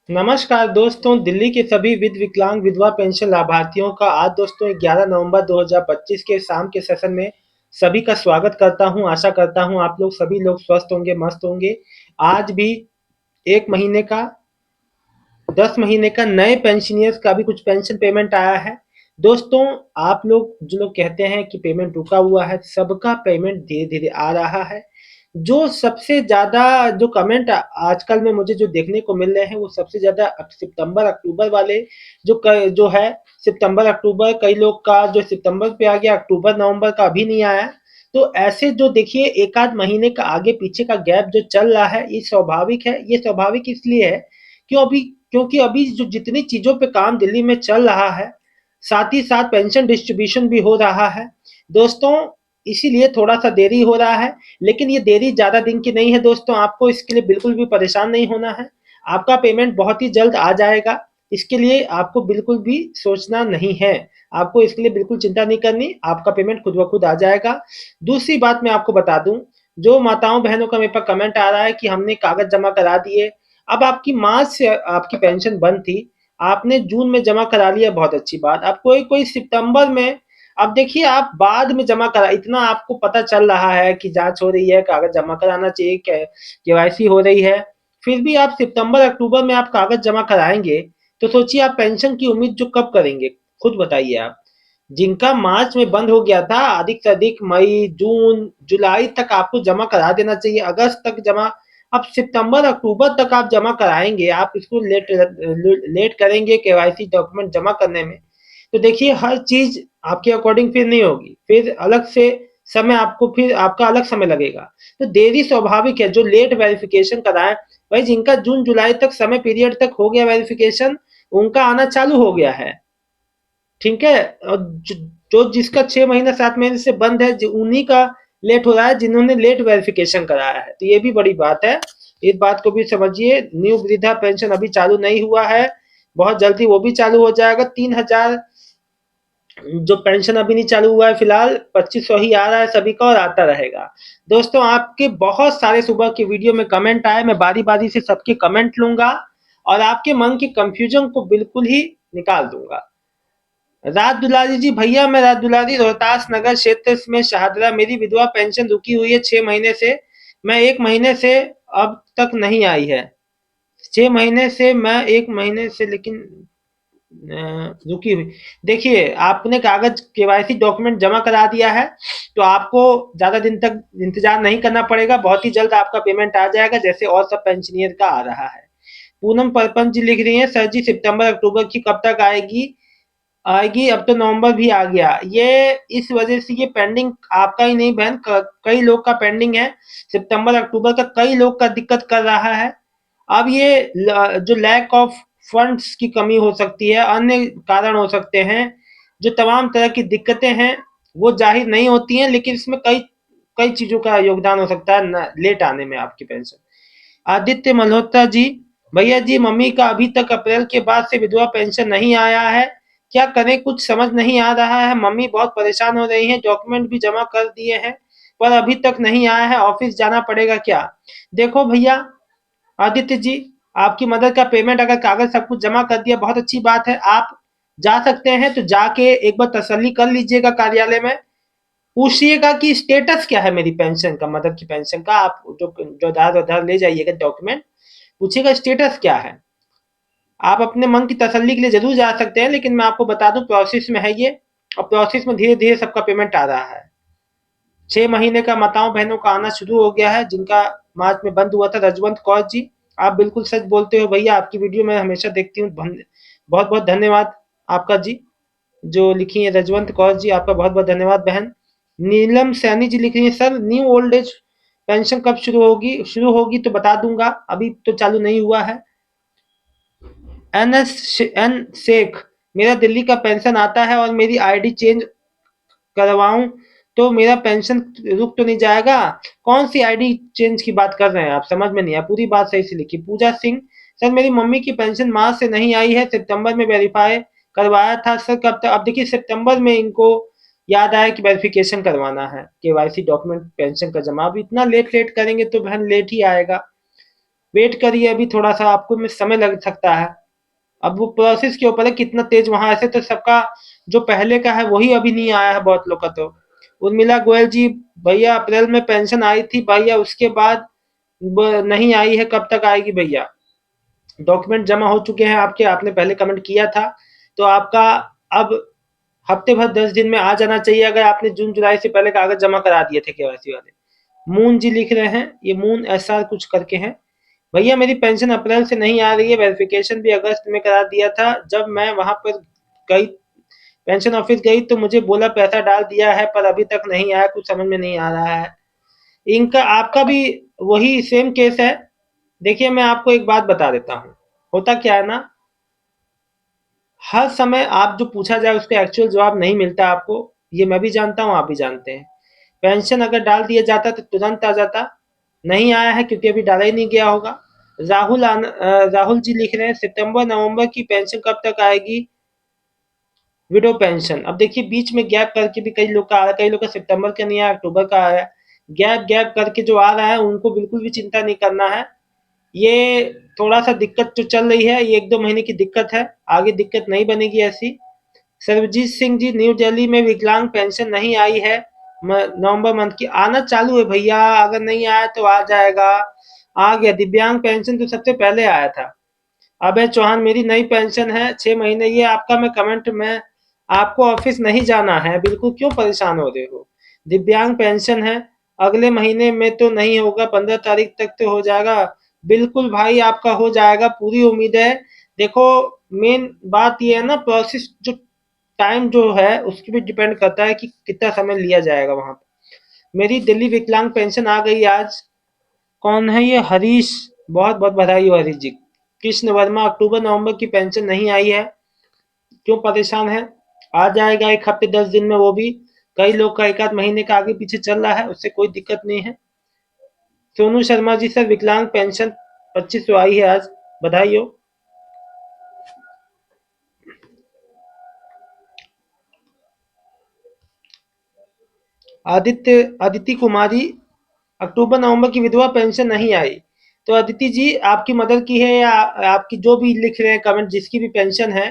नमस्कार दोस्तों, दिल्ली के सभी विकलांग विधवा पेंशन लाभार्थियों का आज दोस्तों 11 नवंबर 2025 के शाम के सेशन में सभी का स्वागत करता हूं। आशा करता हूं आप लोग सभी लोग स्वस्थ होंगे, मस्त होंगे। आज भी 1 महीने का 10 महीने का नए पेंशनियर्स का भी कुछ पेंशन पेमेंट आया है। दोस्तों, आप लोग जो लोग कहते हैं कि पेमेंट रुका हुआ है, सबका पेमेंट धीरे-धीरे आ रहा है। जो सबसे ज़्यादा जो कमेंट आजकल में मुझे जो देखने को मिल रहे हैं, वो सबसे ज़्यादा सितंबर अक्टूबर वाले जो है सितंबर अक्टूबर, कई लोग का जो सितंबर पे आ गया, अक्टूबर नवंबर का अभी नहीं आया। तो ऐसे जो देखिए 1 आध महीने का आगे पीछे का गैप जो चल रहा है, ये स्वाभाविक है। ये स्वाभाविक इसलिए है क्यों अभी क्योंकि अभी जो जितनी चीज़ों पे काम दिल्ली में चल रहा है, साथ ही साथ पेंशन डिस्ट्रीब्यूशन भी हो रहा है। दोस्तों, इसीलिए थोड़ा-सा देरी हो रहा है, लेकिन ये देरी ज़्यादा दिन की नहीं है दोस्तों, आपको इसके लिए बिल्कुल भी परेशान नहीं होना है। आपका पेमेंट बहुत ही जल्द आ जाएगा, इसके लिए आपको बिल्कुल भी सोचना नहीं है। आपको इसके लिए बिल्कुल चिंता नहीं करनी, आपका पेमेंट खुद ब खुद आ जाएगा। दूसरी बात मैं आपको बता दूँ, जो माताओं-बहनों का मेरे पास कमेंट आ रहा है कि हमने कागज़ जमा करा दिए, अब आपकी मार्च से आपकी पेंशन बंद थी, आपने जून में जमा करा लिया, बहुत अच्छी बात। अब कोई-कोई सितंबर में, अब देखिए आप बाद में जमा करा, इतना आपको पता चल रहा है कि जाँच हो रही है, कागज़ जमा कराना चाहिए, केवाईसी हो रही है, फिर भी आप सितंबर अक्टूबर में आप कागज़ जमा कराएँगे, तो सोचिए आप पेंशन की उम्मीद जो कब करेंगे? खुद बताइए आप। जिनका मार्च में बंद हो गया था, अधिक से अधिक मई, जून, जुलाई तक आपको जमा करा देना चाहिए, अगस्त तक जमा। अब सितंबर, अक्टूबर तक आप जमा कराएँगे, आप इसको लेट करेंगे केवाईसी डॉक्यूमेंट जमा करने में, तो देखिए हर चीज़ आपके अकॉर्डिंग फिर नहीं होगी, फिर अलग से समय आपको फिर आपका अलग समय लगेगा। तो देरी स्वाभाविक है, जो लेट वेरिफ़िकेशन कराएँ, भाई जिनका जून-जुलाई तक समय पीरियड तक हो गया वेरिफ़िकेशन, उनका आना चालू हो गया है। ठीक है? और जो जिसका 6 महीना 7 महीने से बंद है, उन्हीं का लेट हो रहा है, जिन्होंने लेट वेरिफिकेशन कराया है। तो ये भी बड़ी बात है, इस बात को भी समझिए। न्यू वृद्धा पेंशन अभी चालू नहीं हुआ है, बहुत जल्दी वो भी चालू हो जाएगा। 3,000 जो पेंशन अभी नहीं चालू हुआ है फिलहाल, 2500 ही आ रहा है सभी का और आता रहेगा। दोस्तों, आपके बहुत सारे सुबह की वीडियो में कमेंट आए, मैं बारी बारी से सबके कमेंट लूंगा और आपके मन की कंफ्यूजन को बिल्कुल ही निकाल दूंगा। रात दुलारी जी, भैया मैं रात दुलारी रोहतास नगर क्षेत्र में शाहदरा, मेरी विधवा पेंशन रुकी हुई है 6 महीने से। मैं 1 महीने से अब तक नहीं आई है। 6 महीने से मैं 1 महीने से लेकिन रुकी हुई। देखिए आपने कागज केवाईसी डॉक्यूमेंट जमा करा दिया है, तो आपको ज्यादा दिन तक इंतजार नहीं करना पड़ेगा, बहुत ही जल्द आपका पेमेंट आ जाएगा, जैसे और सब पेंशनियर का आ रहा है। पूनम परपंच जी लिख रही हैं, सर जी सितंबर अक्टूबर की कब तक आएगी? आएगी, अब तो नवंबर भी आ गया। ये इस वजह से ये पेंडिंग आपका ही नहीं बहन, कई लोग का पेंडिंग है। सितंबर अक्टूबर का कई लोग का दिक्कत कर रहा है। अब ये जो लैक ऑफ फंड्स की कमी हो सकती है, अन्य कारण हो सकते हैं, जो तमाम तरह की दिक्कतें हैं वो जाहिर नहीं होती हैं, लेकिन इसमें कई कई चीजों का योगदान हो सकता है लेट आने में आपकी पेंशन। आदित्य मल्होत्रा जी, भैया जी मम्मी का अभी तक अप्रैल के बाद से विधवा पेंशन नहीं आया है, क्या करें कुछ समझ नहीं आ रहा है। मम्मी बहुत परेशान हो रही हैं, डॉक्यूमेंट भी जमा कर दिए हैं पर अभी तक नहीं आया है, ऑफिस जाना पड़ेगा क्या? देखो भैया आदित्य जी, आपकी मदर का पेमेंट अगर कागज सब कुछ जमा कर दिया, बहुत अच्छी बात है। आप जा सकते हैं तो जाके एक बार तसल्ली कर लीजिएगा कार्यालय में, पूछिएगा कि स्टेटस क्या है मेरी पेंशन का, मदर की पेंशन का। आप जो आधार ले जाइएगा डॉक्यूमेंट, पूछिएगा स्टेटस क्या है। आप अपने मन की तसल्ली के लिए जरूर जा सकते हैं, लेकिन मैं आपको बता दूं प्रोसेस में है ये, और प्रोसेस में धीरे धीरे सबका पेमेंट आ रहा है। 6 महीने का माताओं बहनों का आना शुरू हो गया है, जिनका मार्च में बंद हुआ था। रजवंत कौर जी, आप बिल्कुल सच बोलते हो भैया, आपकी वीडियो मैं हमेशा देखती हूँ। बहुत बहुत धन्यवाद आपका जी, जो लिखी है रजवंत कौर जी, आपका बहुत बहुत धन्यवाद बहन। नीलम सैनी जी लिख रही है, sir new old age pension कब शुरू होगी तो बता दूंगा, अभी तो चालू नहीं हुआ है। एन शेख, मेरा दिल्ली का पेंशन आता है और मेरी आईडी चेंज करवाऊं तो मेरा पेंशन रुक तो नहीं जाएगा? कौन सी आईडी चेंज की बात कर रहे हैं आप, समझ में नहीं आया, पूरी बात सही से लिखी। पूजा सिंह, सर मेरी मम्मी की पेंशन मार्च से नहीं आई है, सितंबर में वेरीफाई करवाया था सर, कब तक? अब देखिए सितंबर में इनको याद आया कि वेरिफिकेशन करवाना है, केवाईसी डॉक्यूमेंट पेंशन का जमा। अब इतना लेट लेट करेंगे तो बहन लेट ही आएगा। वेट करिए, अभी थोड़ा सा आपको में समय लग सकता है। अब वो प्रोसेस के ऊपर है कितना तेज वहां, ऐसे तो सबका जो पहले का है वही अभी नहीं आया है बहुत लोग का। तो उर्मिला गोयल जी, भैया अप्रैल में पेंशन आई थी भैया, उसके बाद नहीं आई है, कब तक आएगी भैया? डॉक्यूमेंट जमा हो चुके हैं आपके, आपने पहले कमेंट किया था, तो आपका अब हफ्ते भर 10 दिन में आ जाना चाहिए, अगर आपने जून जुलाई से पहले कागज जमा करा दिए थे केवाईसी वाले। मून जी लिख रहे हैं, ये मून एसआर कुछ करके हैं। भैया मेरी पेंशन अप्रैल से नहीं आ रही है, वेरिफिकेशन भी अगस्त में करा दिया था। जब मैं वहां पर गई, पेंशन ऑफिस गई, तो मुझे बोला पैसा डाल दिया है, पर अभी तक नहीं आया, कुछ समझ में नहीं आ रहा है। इनका आपका भी वही सेम केस है। देखिए मैं आपको एक बात बता देता हूँ, होता क्या है ना, हर समय आप जो पूछा जाए उसका एक्चुअल जवाब नहीं मिलता आपको, ये मैं भी जानता हूँ, आप भी जानते हैं। पेंशन अगर डाल दिया जाता तो तुरंत आ जाता, नहीं आया है क्योंकि अभी डाला ही नहीं गया होगा। राहुल जी लिख रहे हैं सितंबर नवंबर की पेंशन कब तक आएगी, विडो पेंशन। अब देखिए बीच में गैप करके भी कई लोग का आ रहा है, कई लोग का सितंबर का नहीं आया, अक्टूबर का आया। गैप गैप करके जो आ रहा है उनको बिल्कुल भी चिंता नहीं करना है। ये थोड़ा सा दिक्कत जो चल रही है, ये 1-2 महीने की दिक्कत है, आगे दिक्कत नहीं बनेगी ऐसी। सर्वजीत सिंह जी, न्यू दिल्ली में विकलांग पेंशन नहीं आई है, नवंबर मंथ की आना चालू है भैया, अगर नहीं आया तो आ जाएगा। आ गया, दिव्यांग पेंशन तो सबसे पहले आया था। अबे चौहान, मेरी नई पेंशन है 6 महीने, ये आपका मैं कमेंट में, आपको ऑफिस नहीं जाना है बिल्कुल, क्यों परेशान हो रहे हो? दिव्यांग पेंशन है, अगले महीने में तो नहीं होगा, 15 तारीख तक तो हो जाएगा। बिल्कुल भाई आपका हो जाएगा, पूरी उम्मीद है। देखो मेन बात ये है ना, प्रोसेस जो टाइम जो है उसकी भी डिपेंड करता है कि कितना समय लिया जाएगा वहां पर। मेरी दिल्ली विकलांग पेंशन आ गई आज। कौन है ये? हरीश, बहुत बहुत बधाई हो हरीश जी। कृष्ण वर्मा, अक्टूबर नवंबर की पेंशन नहीं आई है, क्यों परेशान है? आ जाएगा 1 हफ्ते 10 दिन में वो भी। कई लोग का एक आध महीने का आगे पीछे चल रहा है, उससे कोई दिक्कत नहीं है। सोनू शर्मा जी, सर विकलांग पेंशन 2500 आई है आज, बधाई हो। आदित्य कुमारी, अक्टूबर नवंबर की विधवा पेंशन नहीं आई। तो अदिति जी, आपकी मदर की है या आपकी जो भी लिख रहे हैं कमेंट, जिसकी भी पेंशन है,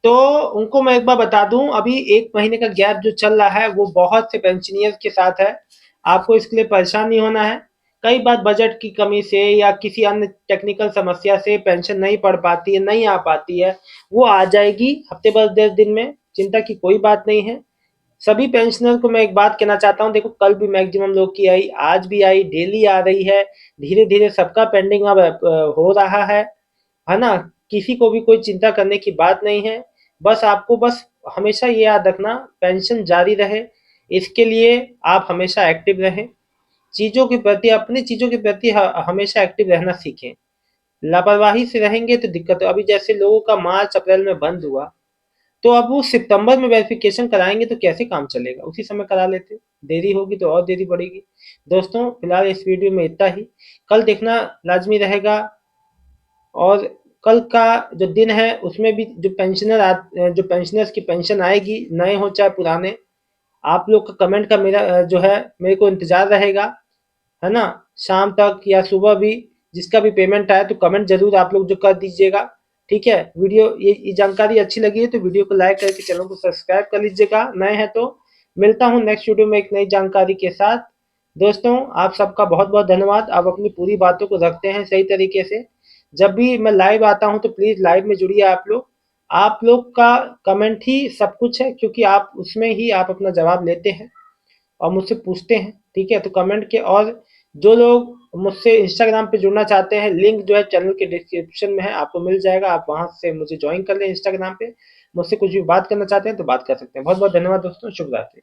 तो उनको मैं एक बार बता दूं, अभी 1 महीने का गैप जो चल रहा है वो बहुत से पेंशनियर्स के साथ है। आपको इसके लिए परेशान नहीं होना है। कई बार बजट की कमी से या किसी अन्य टेक्निकल समस्या से पेंशन नहीं पड़ पाती है, नहीं आ पाती है, वो आ जाएगी हफ्ते भर 10 दिन में, चिंता की कोई बात नहीं है। सभी पेंशनर को मैं एक बात कहना चाहता हूँ, देखो कल भी मैक्सिमम लोग की आई, आज भी आई, डेली आ रही है, धीरे धीरे सबका पेंडिंग अब हो रहा है ना? किसी को भी कोई चिंता करने की बात नहीं है। बस आपको बस हमेशा ये याद रखना, पेंशन जारी रहे, इसके लिए आप हमेशा एक्टिव रहें। चीज़ों के प्रति, अपनी चीज़ों के प्रति हमेशा एक्टिव रहना सीखें। लापरवाही से रहेंगे तो दिक्कत है। अभी जैसे लोगों का मार्च अप्रैल में बंद हुआ, तो अब वो सितंबर में वेरिफिकेशन कराएंगे तो कैसे काम चलेगा? उसी समय करा लेते, देरी होगी तो और देरी बढ़ेगी। दोस्तों फिलहाल इस वीडियो में इतना ही। कल देखना लाजमी रहेगा, और कल का जो दिन है उसमें भी जो पेंशनर्स की पेंशन आएगी, नए हो चाहे पुराने, आप लोग का कमेंट का मेरा जो है मेरे को इंतजार रहेगा, है ना? शाम तक या सुबह भी, जिसका भी पेमेंट आए तो कमेंट जरूर आप लोग जो कर दीजिएगा। ठीक है, वीडियो ये जानकारी अच्छी लगी है तो वीडियो को लाइक करके चैनल को सब्सक्राइब कर लीजिएगा, नए हैं तो। मिलता हूँ नेक्स्ट वीडियो में एक नई जानकारी के साथ। दोस्तों आप सबका बहुत बहुत धन्यवाद, आप अपनी पूरी बातों को रखते हैं सही तरीके से। जब भी मैं लाइव आता हूँ तो प्लीज़ लाइव में जुड़िए आप लोग। आप लोग का कमेंट ही सब कुछ है, क्योंकि आप उसमें ही आप अपना जवाब लेते हैं और मुझसे पूछते हैं। ठीक है, तो कमेंट के, और जो लोग मुझसे इंस्टाग्राम पे जुड़ना चाहते हैं, लिंक जो है चैनल के डिस्क्रिप्शन में है, आपको मिल जाएगा, आप वहां से मुझे ज्वाइन कर लें इंस्टाग्राम पे। मुझसे कुछ भी बात करना चाहते हैं तो बात कर सकते हैं। बहुत बहुत धन्यवाद दोस्तों, शुभ रात्रि।